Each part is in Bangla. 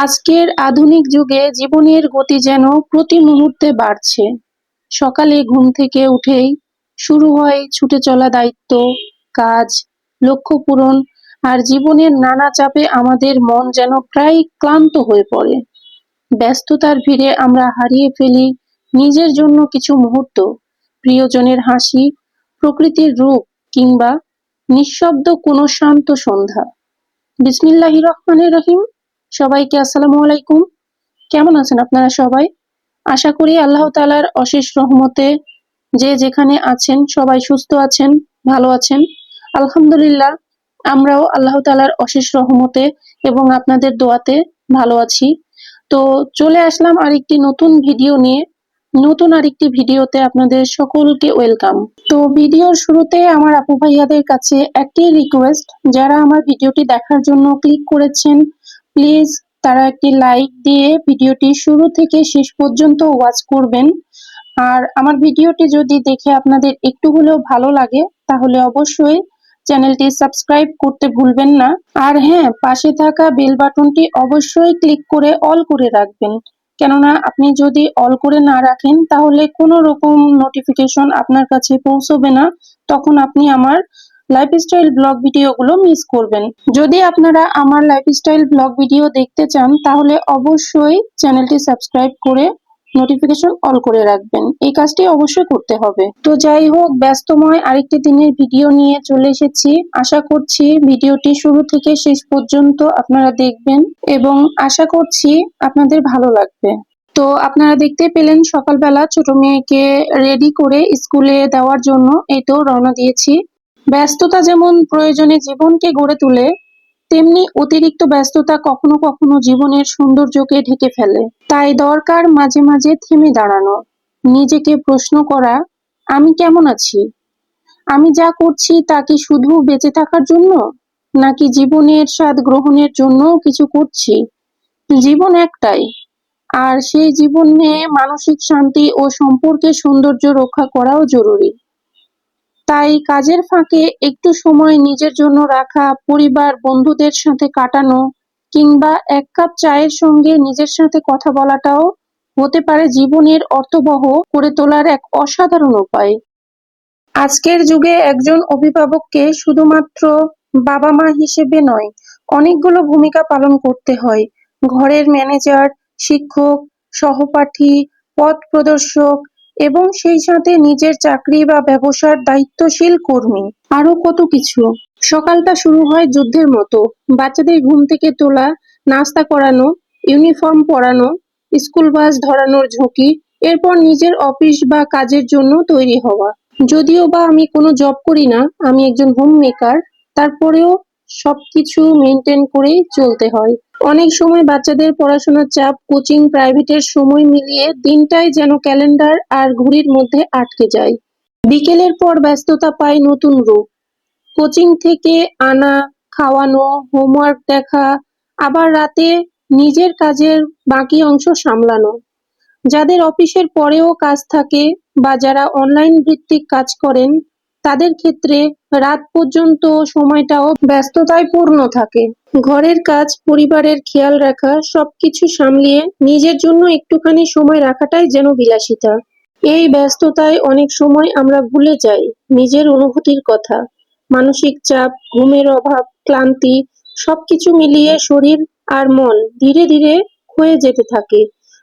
আজকের আধুনিক যুগে জীবনের গতি যেন প্রতি মুহূর্তে বাড়ছে। সকালে ঘুম থেকে উঠেই শুরু হয় ছুটে চলা দায়িত্ব, কাজ, লক্ষ্য পূরণ আর জীবনের নানা চাপে আমাদের মন যেন প্রায় ক্লান্ত হয়ে পড়ে। ব্যস্ততার ভিড়ে আমরা হারিয়ে ফেলি নিজের জন্য কিছু মুহূর্ত, প্রিয়জনের হাসি, প্রকৃতির রূপ কিংবা নিঃশব্দ কোনো শান্ত সন্ধ্যা। বিসমিল্লাহির রহমানির রহিম। সবাইকে আসসালামু আলাইকুম। কেমন আছেন আপনারা সবাই? আশা করি আল্লাহ তাআলার অশেষ রহমতে যে যেখানে আছেন সবাই সুস্থ আছেন, ভালো আছেন। আলহামদুলিল্লাহ, আমরাও আল্লাহ তাআলার অশেষ রহমতে এবং আপনাদের দোয়াতে ভালো আছি। তো চলে আসলাম আরেকটি নতুন ভিডিও নিয়ে। নতুন আরেকটি ভিডিওতে আপনাদের সকলকে ওয়েলকাম। তো ভিডিওর শুরুতে আমার আপু ভাইয়াদের কাছে একটি রিকোয়েস্ট, যারা আমার ভিডিওটি দেখার জন্য ক্লিক করেছেন প্লিজ তারা একটি লাইক দিয়ে ভিডিওটি শুরু থেকে শেষ পর্যন্ত ওয়াচ করবেন। আর আমার ভিডিওটি যদি দেখে আপনাদের একটু হলেও ভালো লাগে তাহলে অবশ্যই চ্যানেলটি সাবস্ক্রাইব করতে ভুলবেন না। আর হ্যাঁ, পাশে থাকা বেল বাটনটি অবশ্যই ক্লিক করে অল করে রাখবেন, কেননা আপনি যদি অল করে না রাখেন তাহলে কোনো রকম নোটিফিকেশন আপনার কাছে পৌঁছবে না, তখন আপনি আমার লাইফস্টাইল ব্লগ ভিডিওগুলো মিস করবেন। যদি আপনারা আমার লাইফস্টাইল ব্লগ ভিডিও দেখতে চান তাহলে অবশ্যই চ্যানেলটি সাবস্ক্রাইব করে নোটিফিকেশন অল করে রাখবেন। এই কাজটি অবশ্যই করতে হবে। তো যাই হোক, ব্যস্তময় আরেকটি দিনের ভিডিও নিয়ে চলে এসেছি। আশা করছি ভিডিওটি শুরু থেকে শেষ পর্যন্ত আপনারা দেখবেন এবং আশা করছি আপনাদের ভালো লাগবে। তো আপনারা দেখতে পেলেন সকালবেলা ছোট মেয়েকে রেডি করে স্কুলে দেওয়ার জন্য এই তো রওনা দিয়েছি। ব্যস্ততা যেমন প্রয়োজনে জীবনকে গড়ে তোলে, তেমনি অতিরিক্ত ব্যস্ততা কখনো কখনো জীবনের সৌন্দর্যকে ঢেকে ফেলে। তাই দরকার মাঝে মাঝে থেমে দাঁড়ানো, নিজেকে প্রশ্ন করা, আমি কেমন আছি? আমি যা করছি তা কি শুধু বেঁচে থাকার জন্য, নাকি জীবনের স্বাদ গ্রহণের জন্য কিছু করছি? জীবন একটাই, আর সেই জীবনে মানসিক শান্তি ও সম্পর্কের সৌন্দর্য রক্ষা করাও জরুরি। তাই কাজের ফাঁকে একটু সময় নিজের জন্য রাখা, পরিবার বন্ধুদের সাথে কাটানো কিংবা এক কাপ চায়ের সঙ্গে নিজের সাথে কথা বলাটাও হতে পারে জীবনের অর্থবহ করে তোলার এক অসাধারণ উপায়। আজকের যুগে একজন অভিভাবককে শুধুমাত্র বাবা মা হিসেবে নয়, অনেকগুলো ভূমিকা পালন করতে হয়। ঘরের ম্যানেজার, শিক্ষক, সহপাঠী, পথ প্রদর্শক এবং সেই সাথে নিজের চাকরি বা ব্যবসার দায়িত্বশীল কর্মী, আরো কত কিছু। সকালটা শুরু হয় যুদ্ধের মতো। বাচ্চাদের ঘুম থেকে তোলা, নাস্তা করানো, ইউনিফর্ম পরানো, স্কুল বাস ধরানোর ঝুঁকি, এরপর নিজের অফিস বা কাজের জন্য তৈরি হওয়া। যদিও বা আমি কোনো জব করি না, আমি একজন হোম মেকার, তারপরেও সবকিছু মেনটেন করেই চলতে হয়। অনেক সময় বাচ্চাদের পড়াশোনার চাপ, কোচিং, প্রাইভেটের সময় মিলিয়ে দিনটাই যেন ক্যালেন্ডার আর ঘড়ির মধ্যে আটকে যায়। বিকেলের পর ব্যস্ততা পায় নতুন রূপ। কোচিং থেকে আনা, খাওয়ানো, হোমওয়ার্ক দেখা, আবার রাতে নিজের কাজের বাকি অংশ সামলানো। যাদের অফিসের পরেও কাজ থাকে বা যারা অনলাইন ভিত্তিক কাজ করেন তাদের ক্ষেত্রে রাত পর্যন্ত সময়টাও ব্যস্ততায় পূর্ণ থাকে। ঘরের কাজ, পরিবারের খেয়াল রাখা, সবকিছু সামলিয়ে নিজের জন্য একটুখানি সময় রাখাটাই যেন বিলাসিতা। এই ব্যস্ততায় অনেক সময় আমরা ভুলে যাই নিজের অনুভূতির কথা। মানসিক চাপ, ঘুমের অভাব, ক্লান্তি সবকিছু মিলিয়ে শরীর আর মন ধীরে ধীরে ক্ষয়ে যেতে থাকে।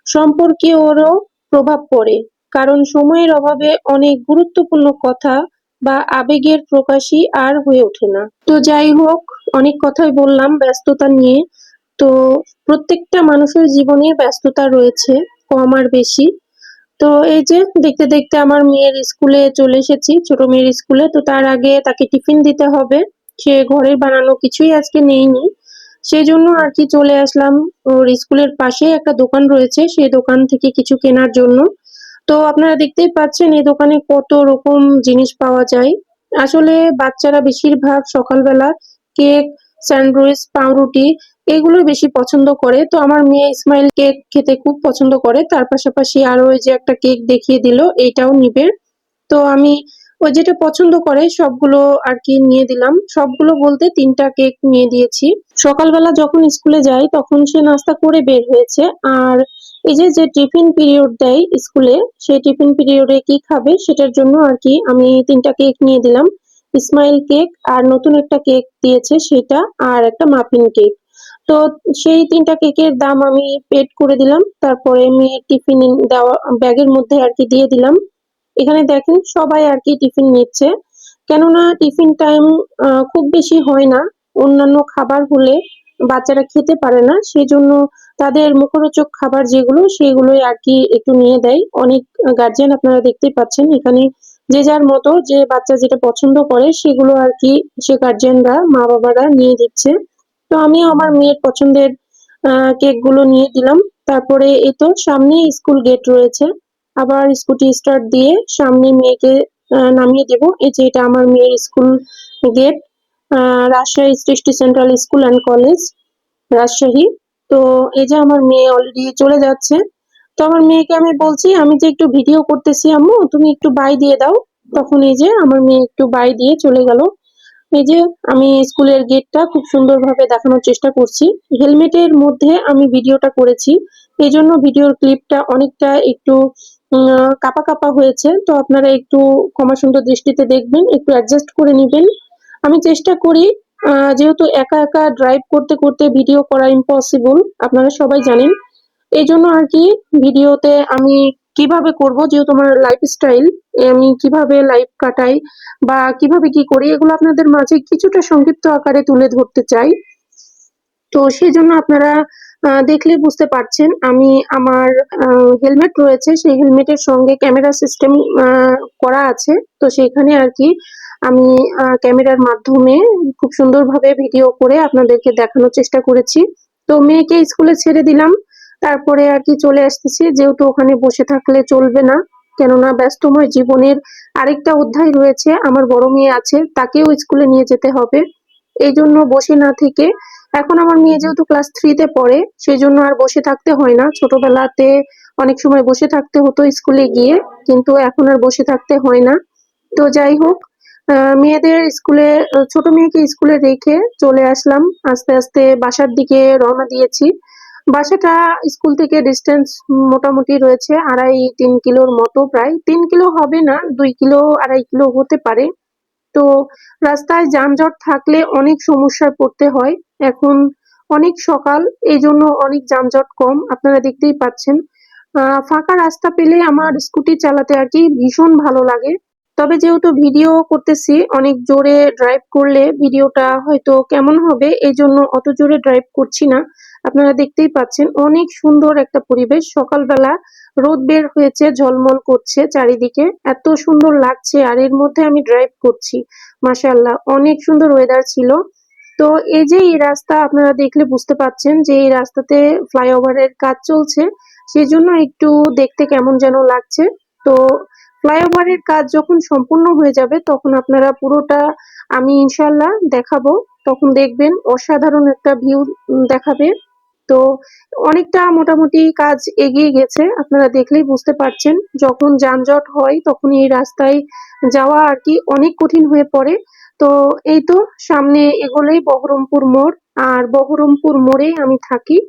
সম্পর্কেরও প্রভাব পড়ে, কারণ সময়ের অভাবে অনেক গুরুত্বপূর্ণ কথা বা আবেগের প্রকাশই আর হয়ে ওঠে না। তো যাই হোক, অনেক কথাই বললাম ব্যস্ততা নিয়ে। তো প্রত্যেকটা মানুষের জীবনে ব্যস্ততা রয়েছে, কম আর বেশি। তো এই যে দেখতে দেখতে আমার মেয়ের স্কুলে চলে এসেছি, ছোট মেয়ের স্কুলে। তো তার আগে তাকে টিফিন দিতে হবে, সে ঘরের বানানো কিছুই আজকে নেয়নি, সেই জন্য আর কি চলে আসলাম। ওর স্কুলের পাশে একটা দোকান রয়েছে, সেই দোকান থেকে কিছু কেনার জন্য। তো আপনারা দেখতেই পাচ্ছেন এই দোকানে কত রকম জিনিস পাওয়া যায়। আসলে বাচ্চারা বেশিরভাগ সকালবেলা কেক, স্যান্ডউইচ, পাউরুটি এগুলো বেশি পছন্দ করে। তো আমার মেয়ে ইসমাইল কেক খেতে খুব পছন্দ করে, তার পাশাপাশি আরো ওই যে একটা কেক দেখিয়ে দিল, এইটাও নিবে। তো আমি ও যেটা পছন্দ করে সবগুলো আর কি নিয়ে দিলাম। সবগুলো বলতে 3টা কেক নিয়ে দিয়েছি। সকালবেলা যখন স্কুলে যাই তখন সে নাস্তা করে বের হয়েছে। আর এই যে যে টিফিন পিরিয়ড দেয় স্কুলে, সেই টিফিন পিরিয়ডে কি খাবে সেটার জন্য আর কি আমি 3টা কেক নিয়ে দিলাম। স্মাইল কেক আর নতুন একটা কেক দিয়েছে সেটা, আর একটা মাফিন কেক। তো সেই 3টা কেকের দাম আমি পেড করে দিলাম। তারপরে মেয়ের টিফিন দেওয়া ব্যাগের মধ্যে আর কি দিয়ে দিলাম। এখানে দেখেন সবাই আর কি টিফিন নিচ্ছে, কেননা টিফিন টাইম খুব বেশি হয় না। অন্যান্য খাবার হলে বাচ্চারা খেতে পারে না, সেই জন্য তাদের মুখরোচক খাবার যেগুলো সেগুলোই আর কি একটু নিয়ে দেয়। অনেক গার্জিয়ান আপনারা দেখতেই পাচ্ছেন এখানে যে যার মতো যে বাচ্চা যেটা পছন্দ করে সেগুলো আর কি সে গার্জিয়ানরা মা বাবারা নিয়ে দিচ্ছে। তো আমিও আমার মেয়ের পছন্দের কেক গুলো নিয়ে দিলাম। তারপরে এই তো সামনে স্কুল গেট রয়েছে, আবার স্কুটি স্টার্ট দিয়ে সামনে মেয়েকে নামিয়ে দেব। এই যে এটা আমার মেয়ের স্কুল গেট, রাজশাহী সৃষ্টি central school and college, Rajshahi. তো এই যে আমার মেয়ে অলরেডি চলে যাচ্ছে। তো আমার মেয়েকে আমি বলছি আমি যে একটু ভিডিও করতেছি আম্মু, তুমি একটু বাই দিয়ে দাও। তখন এই যে আমার মেয়ে একটু বাই দিয়ে চলে গেল। এই যে আমি স্কুলের গেটটা খুব সুন্দরভাবে দেখানোর চেষ্টা করছি। হেলমেটের মধ্যে আমি ভিডিওটা করেছি, এই জন্য ভিডিওর ক্লিপটা অনেকটা একটু কাপা কাপা হয়েছে। তো আপনারা একটু ক্ষমা সুন্দর দৃষ্টিতে দেখবেন, একটু অ্যাডজাস্ট করে নিবেন। আমি চেষ্টা করি, যেহেতু একা একা ড্রাইভ করতে করতে ভিডিও করা ইম্পসিবল, আপনারা সবাই জানেন। এই জন্য আর কি ভিডিওতে আমি কিভাবে করব, যেহেতু আমার লাইফস্টাইল, আমি কিভাবে লাইফ কাটাই বা কিভাবে কি করি এগুলো আপনাদের মাঝে কিছুটা সংক্ষিপ্ত আকারে তুলে ধরতে চাই। তো সেজন্য আপনারা দেখলে বুঝতে পারছেন আমি আমার হেলমেট রয়েছে, সেই হেলমেটের সঙ্গে ক্যামেরা সিস্টেম করা আছে। তো সেখানে আর কি আমি ক্যামেরার মাধ্যমে খুব সুন্দরভাবে ভিডিও করে আপনাদেরকে দেখানোর চেষ্টা করেছি। তো মেয়েকে স্কুলে ছেড়ে দিলাম, তারপরে আর কি চলে আসতেছি, যেহেতু ওখানে বসে থাকলে চলবে না, কেননা ব্যস্তময় জীবনের আরেকটা অধ্যায় রয়েছে। আমার বড় মেয়ে আছে, তাকেও স্কুলে নিয়ে যেতে হবে। এই জন্য বসে না থেকে, এখন আমার মেয়ে যেহেতু ক্লাস 3-তে পড়ে সেই জন্য আর বসে থাকতে হয় না। ছোটবেলাতে অনেক সময় বসে থাকতে হতো স্কুলে গিয়ে, কিন্তু এখন আর বসে থাকতে হয় না। তো যাই হোক, মেয়েদের স্কুলে ছোট মেয়েকে স্কুলে রেখে চলে আসলাম। আস্তে আস্তে বাসার দিকে রওনা দিয়েছি। বাসাটা স্কুল থেকে ডিস্টেন্স মোটামুটি রয়েছে 2.5-3 কিলোর মতো, প্রায় 3 কিলো হবে না, 2 কিলো 2.5 কিলো হতে পারে। তো রাস্তায় যানজট থাকলে অনেক সমস্যায় পড়তে হয়। এখন অনেক সকাল, এই জন্য অনেক যানজট কম, আপনারা দেখতেই পাচ্ছেন। ফাঁকা রাস্তা পেলে আমার স্কুটি চালাতে আর কি ভীষণ ভালো লাগে। তবে যেহেতু ভিডিও করতেছি, অনেক জোরে ড্রাইভ করলে ভিডিওটা হয়তো কেমন হবে, এই জন্য অত জোরে ড্রাইভ করছি না। আপনারা দেখতেই পাচ্ছেন অনেক সুন্দর একটা পরিবেশ। সকালবেলা রোদ বের হয়েছে, ঝলমল করছে চারিদিকে, এত সুন্দর লাগছে। আর এর মধ্যে আমি ড্রাইভ করছি, মাশাআল্লাহ অনেক সুন্দর ওয়েদার ছিল। তো এই যে এই রাস্তা আপনারা দেখলে বুঝতে পাচ্ছেন যে এই রাস্তাতে ফ্লাইওভারের কাজ চলছে, সেই জন্য একটু দেখতে কেমন যেন লাগছে। তো ফ্লাইওভারের কাজ যখন সম্পূর্ণ হয়ে যাবে তখন আপনারা পুরোটা আমি ইনশাল্লাহ দেখাবো, তখন দেখবেন অসাধারণ একটা ভিউ দেখাবে। তো অনেকটা মোটামুটি কাজ এগিয়ে গেছে, আপনারা দেখলেই বুঝতে পারছেন। যখন যানজট হয় তখন এই রাস্তায় যাওয়া আর কি অনেক কঠিন হয়ে পড়ে। তো এই তো সামনে এগোলেই বহরমপুর মোড়, আর বহরমপুর মোড়েই আমি থাকি।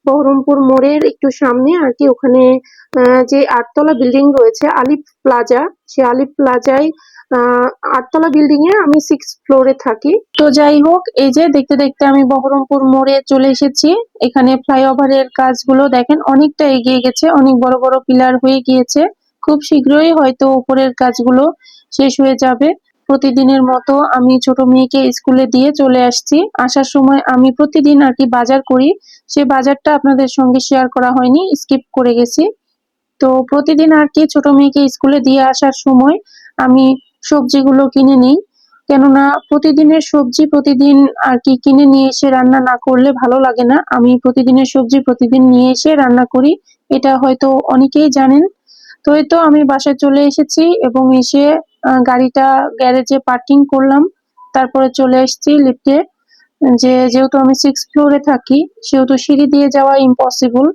বহরমপুর মোড়ের একটু সামনে আর কি ওখানে যে 8তলা বিল্ডিং রয়েছে আলিফ প্লাজা, সে আলিফ প্লাজায় 8তলা বিল্ডিং এ আমি 6th ফ্লোরে থাকি। তো যাই হোক, এই যে দেখতে দেখতে আমি বহরমপুর মোড়ে চলে এসেছি। এখানে ফ্লাইওভারের কাজগুলো দেখেন অনেকটা এগিয়ে গেছে, অনেক বড় বড় পিলার হয়ে গিয়েছে। খুব শীঘ্রই হয়তো উপরের কাজগুলো শেষ হয়ে যাবে। প্রতিদিনের মতো আমি ছোট মেয়েকে স্কুলে দিয়ে চলে আসছি। আসার সময় আমি প্রতিদিন আর কি বাজার করি, সে বাজারটা আপনাদের সঙ্গে শেয়ার করা হয়নি, স্কিপ করে গেছি। তো প্রতিদিন আর কি ছোট মেয়েকে স্কুলে দিয়ে আসার সময় আমি সবজিগুলো কিনে নিই, কেননা প্রতিদিনের সবজি প্রতিদিন আর কি কিনে নিয়ে এসে রান্না না করলে ভালো লাগে না। আমি প্রতিদিনের সবজি প্রতিদিন নিয়ে এসে রান্না করি, এটা হয়তো অনেকেই জানেন। তো এই তো আমি বাসায় চলে এসেছি এবং এসে গাড়িটা গ্যারেজে পার্কিং করলাম। তারপরে চলে এসেছি লিফটে, যেহেতু আমি 6th ফ্লোরে থাকি সেহেতু সিঁড়ি দিয়ে যাওয়া ইম্পসিবল।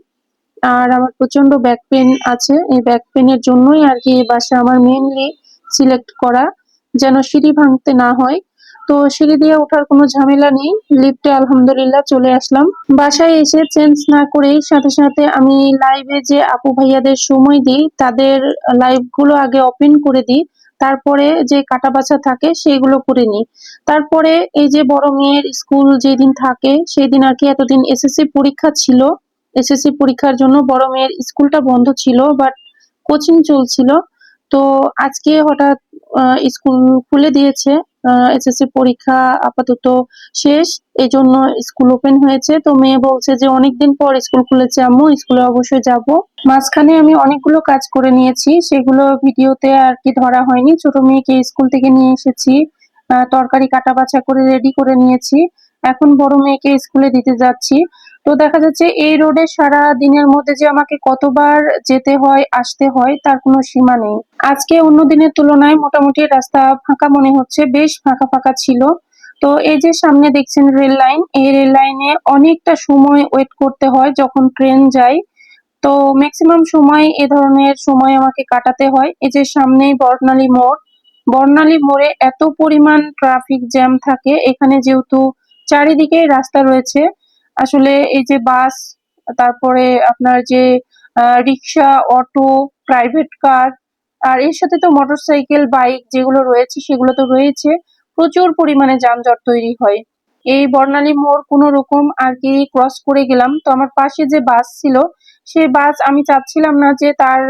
আর আমার প্রচন্ড ব্যাক পেন আছে, এই ব্যাক পেনের জন্যই আর কি এই বাসা আমার মেইনলি সিলেক্ট করা। যেন সিঁড়ি ভাঙতে না হয়। তো সিঁড়ি দিয়ে ওঠার কোনো ঝামেলা নেই, লিফটে আলহামদুলিল্লাহ চলে আসলাম। বাসায় এসে চেঞ্জ না করেই সাথে সাথে আমি লাইভে যে আপু ভাইয়াদের সময় দিই তাদের লাইভ গুলো আগে ওপেন করে দিই, তারপরে যে কাটা বাছা থাকে সেগুলো করে নিই। তারপরে এই যে বড় মেয়ের স্কুল যেদিন থাকে সেদিন আর কি, এতদিন এসএসসি পরীক্ষা ছিল, এসএসসি পরীক্ষার জন্য বড় মেয়ের স্কুলটা বন্ধ ছিল, বাট কোচিং চলছিল। তো আজকে হঠাৎ স্কুল খুলে দিয়েছে, এসএসসি পরীক্ষা আপাতত শেষ, এই জন্য স্কুল ওপেন হয়েছে। তো মেয়ে বলছে যে অনেকদিন পর স্কুল খুলেছে আম্মু, স্কুলে অবশ্যই যাব। মাঝখানে আমি অনেকগুলো কাজ করে নিয়েছি, সেগুলো ভিডিওতে আর কি ধরা হয়নি। ছোট মেয়েকে স্কুল থেকে নিয়ে এসেছি, তরকারি কাটা বাছা করে রেডি করে নিয়েছি, এখন বড় মেয়েকে স্কুলে দিতে যাচ্ছি। তো দেখা যাচ্ছে এই রোডে সারা দিনের মধ্যে যে আমাকে কতবার যেতে হয় আসতে হয় তার কোনো সীমা নেই। আজকে অন্য দিনের তুলনায় মোটামুটি রাস্তা ফাঁকা মনে হচ্ছে, বেশ ফাঁকা ফাঁকা ছিল। তো এই যে সামনে দেখছেন রেল লাইন, এই রেল লাইনে অনেকটা সময় ওয়েট করতে হয় যখন ট্রেন যায়। তো ম্যাক্সিমাম সময় এ ধরনের সময় আমাকে কাটাতে হয়। এই যে সামনেই বর্ণালী মোড়, বর্ণালী মোড়ে এত পরিমাণ ট্রাফিক জ্যাম থাকে এখানে, যেহেতু চারিদিকে রাস্তা রয়েছে। আসলে এই যে বাস, তারপরে আপনার যে রিক্সা, অটো, প্রাইভেট কার, আর এর সাথে তো মোটরসাইকেল, বাইক যেগুলো রয়েছে সেগুলো তো রয়েছে, প্রচুর পরিমাণে যানজট তৈরি হয়। এই বর্ণালী মোড় কোনো রকম আর কি ক্রস করে গেলাম। তো আমার পাশে যে বাস ছিল, সেই বাস আমি চাচ্ছিলাম না যে তার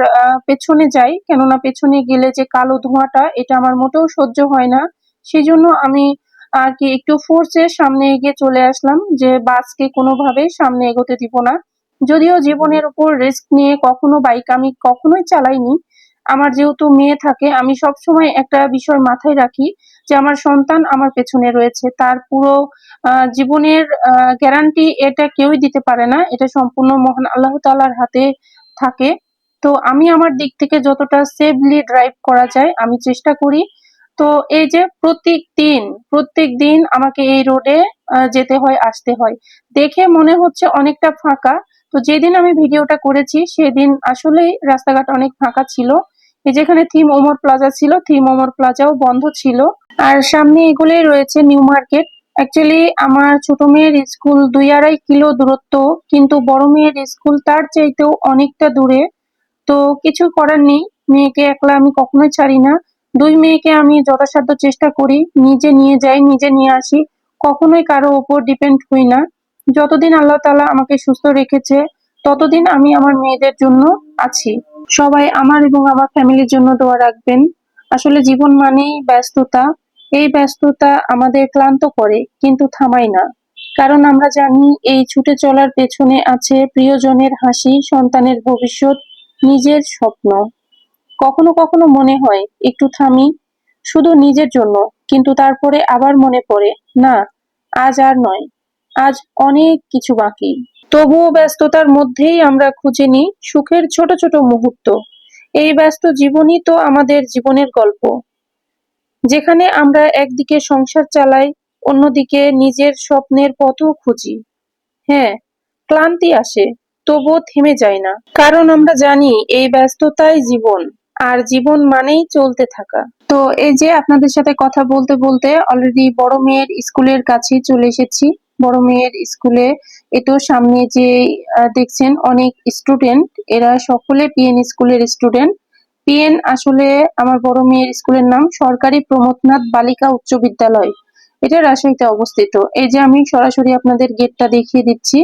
পেছনে যাই, কেননা পেছনে গেলে যে কালো ধোঁয়াটা এটা আমার মোটেও সহ্য হয় না। সেজন্য আমি আর কি একটু ফোর্সে সামনে এগিয়ে চলে আসলাম, যে বাসকে কোনোভাবেই সামনে এগোতে দিব না। যদিও জীবনের উপর রিস্ক নিয়ে কখনো বাইক আমি কখনোই চালাইনি, আমার যেহেতু মেয়ে থাকে আমি সবসময় একটা বিষয় মাথায় রাখি যে আমার সন্তান আমার পেছনে রয়েছে, তার পুরো জীবনের গ্যারান্টি এটা কেউই দিতে পারে না, এটা সম্পূর্ণ মহান আল্লাহ তাআলার হাতে থাকে। তো আমি আমার দিক থেকে যতটা সেফলি ড্রাইভ করা যায় আমি চেষ্টা করি। তো এই যে প্রত্যেক দিন আমাকে এই রোডে যেতে হয় আসতে হয়, দেখে মনে হচ্ছে অনেকটা ফাঁকা। তো যেদিন আমি ভিডিওটা করেছি সেদিন আসলেই রাস্তাঘাট অনেক ফাঁকা ছিল। এই যেখানে থিম ওমর প্লাজা ছিল, থিম ওমর প্লাজাও বন্ধ ছিল। আর সামনে এগুলোই রয়েছে নিউ মার্কেট। অ্যাকচুয়ালি আমার ছোট মেয়ের স্কুল 2-2.5 কিলো দূরত্ব, কিন্তু বড় মেয়ের স্কুল তার চাইতেও অনেকটা দূরে। তো কিছু করার নেই, মেয়েকে একলা আমি কখনোই ছাড়ি না। দুই মেয়েকে আমি যথাসাধ্য চেষ্টা করি নিজে নিয়ে যাই, নিজে নিয়ে আসি, কখনোই কারো উপর ডিপেন্ড হই না। যতদিন আল্লাহ তাআলা আমাকে সুস্থ রেখেছে ততদিন আমি আমার মেয়েদের জন্য আছি। সবাই আমার এবং আমার ফ্যামিলির জন্য দোয়া রাখবেন। আসলে জীবন মানেই ব্যস্ততা, এই ব্যস্ততা আমাদের ক্লান্ত করে কিন্তু থামায় না। কারণ আমরা জানি এই ছুটে চলার পেছনে আছে প্রিয়জনের হাসি, সন্তানের ভবিষ্যৎ, নিজের স্বপ্ন। কখনো কখনো মনে হয় একটু থামি, শুধু নিজের জন্য, কিন্তু তারপরে আবার মনে পড়ে না, আজ আর নয়, আজ অনেক কিছু বাকি। তবুও ব্যস্ততার মধ্যেই আমরা খুঁজে নিই সুখের ছোট ছোট মুহূর্ত। এই ব্যস্ত জীবনই তো আমাদের জীবনের গল্প, যেখানে আমরা একদিকে সংসার চালাই, অন্যদিকে নিজের স্বপ্নের পথও খুঁজি। হ্যাঁ, ক্লান্তি আসে, তবুও থেমে যায় না, কারণ আমরা জানি এই ব্যস্ততাই জীবন, আর জীবন মানেই চলতে থাকা। তো এই যে আপনাদের সাথে কথা বলতে বলতে অলরেডি বড় মেয়ের স্কুলের কাছে চলে এসেছি। বড় মেয়ের স্কুলে এতো সামনে যে দেখছেন অনেক স্টুডেন্ট, এরা সকলে পিএন স্কুলের স্টুডেন্ট। পিএন আসলে আমার বড় মেয়ের স্কুলের নাম সরকারি প্রমথনাথ বালিকা উচ্চ বিদ্যালয়, এটা রাজশাহীতে অবস্থিত। এই যে আমি সরাসরি আপনাদের গেটটা দেখিয়ে দিচ্ছি,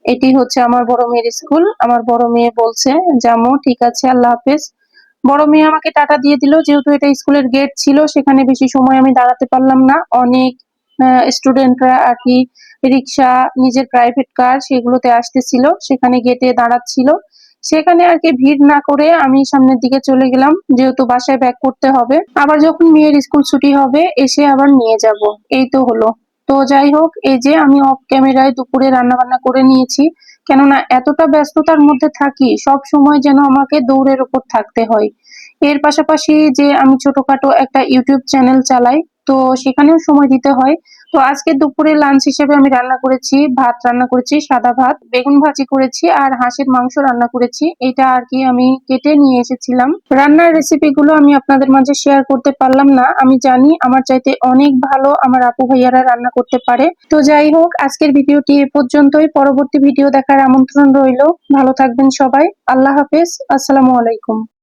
এটি হচ্ছে আমার বড় মেয়ের স্কুল। আমার বড় মেয়ে বলছে জামু ঠিক আছে আল্লাহ হাফেজ। বড় মেয়ে আমাকে টাটা দিয়ে দিল, যেহেতু এটা স্কুলের গেট ছিল সেখানে বেশি সময় আমি দাঁড়াতে পারলাম না। অনেক স্টুডেন্টরা আর কি রিক্সা, নিজের প্রাইভেট কার সেগুলোতে আসতেছিল, সেখানে গেটে দাঁড়াচ্ছিল। সেখানে আর কি ভিড় না করে আমি সামনের দিকে চলে গেলাম, যেহেতু বাসায় ব্যাক করতে হবে, আবার যখন মেয়ের স্কুল ছুটি হবে এসে আবার নিয়ে যাব। এই তো হলো। তো যাই হোক, এই যে আমি অফ ক্যামেরায় দুপুরে রান্না বান্না করে নিয়েছি, কেননা এতটা ব্যস্ততার মধ্যে থাকি সব সময় যেন আমাকে দৌড়ের উপর থাকতে হয়। এর পাশাপাশি যে আমি ছোটখাটো একটা ইউটিউব চ্যানেল চালাই, তো সেখানেও সময় দিতে হয়। তো আজকে দুপুরে লাঞ্চ হিসেবে আমি রান্না করেছি, ভাত রান্না করেছি, সাদা ভাত, বেগুন ভাজি করেছি আর হাঁসের মাংস রান্না করেছি। এটা আর কি আমি কেটে নিয়ে এসেছিলাম। রান্নার রেসিপি গুলো আমি আপনাদের মাঝে শেয়ার করতে পারলাম না। আমি জানি আমার চাইতে অনেক ভালো আমার আপু ভাইয়ারা রান্না করতে পারে। তো যাই হোক, আজকের ভিডিওটি এ পর্যন্তই। পরবর্তী ভিডিও দেখার আমন্ত্রণ রইলো। ভালো থাকবেন সবাই। আল্লাহ হাফেজ। আসসালামু আলাইকুম।